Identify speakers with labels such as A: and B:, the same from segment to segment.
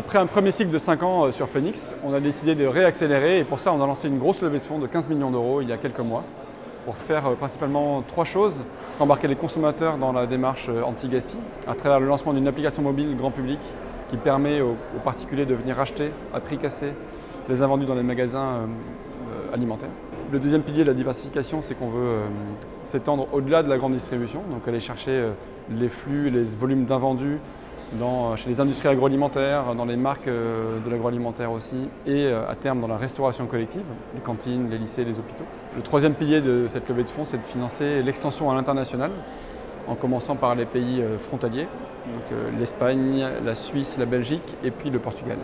A: Après un premier cycle de 5 ans sur Phoenix, on a décidé de réaccélérer et pour ça on a lancé une grosse levée de fonds de 15 millions d'euros il y a quelques mois pour faire principalement 3 choses. Embarquer les consommateurs dans la démarche anti-gaspi à travers le lancement d'une application mobile grand public qui permet aux particuliers de venir acheter à prix cassé les invendus dans les magasins alimentaires. Le deuxième pilier de la diversification, c'est qu'on veut s'étendre au-delà de la grande distribution, donc aller chercher les flux et les volumes d'invendus chez les industries agroalimentaires, dans les marques de l'agroalimentaire aussi, et à terme dans la restauration collective, les cantines, les lycées, les hôpitaux. Le troisième pilier de cette levée de fonds, c'est de financer l'extension à l'international, en commençant par les pays frontaliers, donc l'Espagne, la Suisse, la Belgique et puis le Portugal.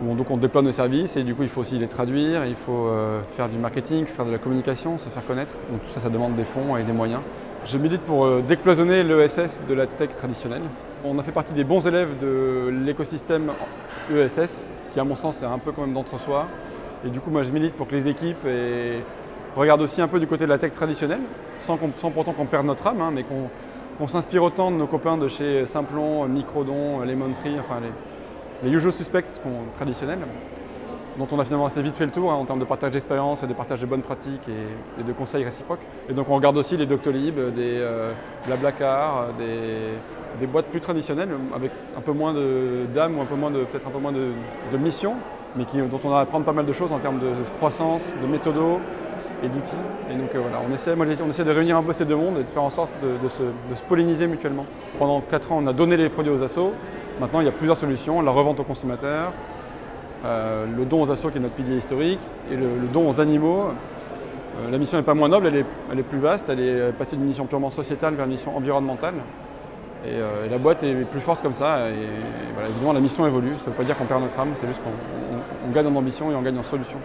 A: Donc on déploie nos services et du coup il faut aussi les traduire, il faut faire du marketing, faire de la communication, se faire connaître. Donc tout ça, ça demande des fonds et des moyens. Je milite pour décloisonner l'ESS de la tech traditionnelle. On a fait partie des bons élèves de l'écosystème ESS, qui à mon sens est un peu quand même d'entre-soi. Et du coup moi je milite pour que les équipes regardent aussi un peu du côté de la tech traditionnelle, sans pourtant qu'on perde notre âme, hein, mais qu'on s'inspire autant de nos copains de chez Simplon, Microdon, Lemon Tree, enfin les usual suspects traditionnels, dont on a finalement assez vite fait le tour en termes de partage d'expérience et de partage de bonnes pratiques et de conseils réciproques. Et donc on regarde aussi les Doctolib, des Blablacar, des boîtes plus traditionnelles avec un peu moins d'âme ou peut-être un peu moins de mission, mais dont on a à apprendre pas mal de choses en termes de croissance, de méthodos et d'outils. Et donc voilà, on essaie de réunir un peu ces deux mondes et de faire en sorte de se polliniser mutuellement. Pendant 4 ans, on a donné les produits aux assos. Maintenant, il y a plusieurs solutions, la revente aux consommateurs, le don aux assos qui est notre pilier historique et le don aux animaux. La mission n'est pas moins noble, elle est plus vaste, elle est passée d'une mission purement sociétale vers une mission environnementale. Et la boîte est plus forte comme ça. Et voilà, évidemment, la mission évolue, ça ne veut pas dire qu'on perd notre âme, c'est juste qu'on gagne en ambition et on gagne en solution.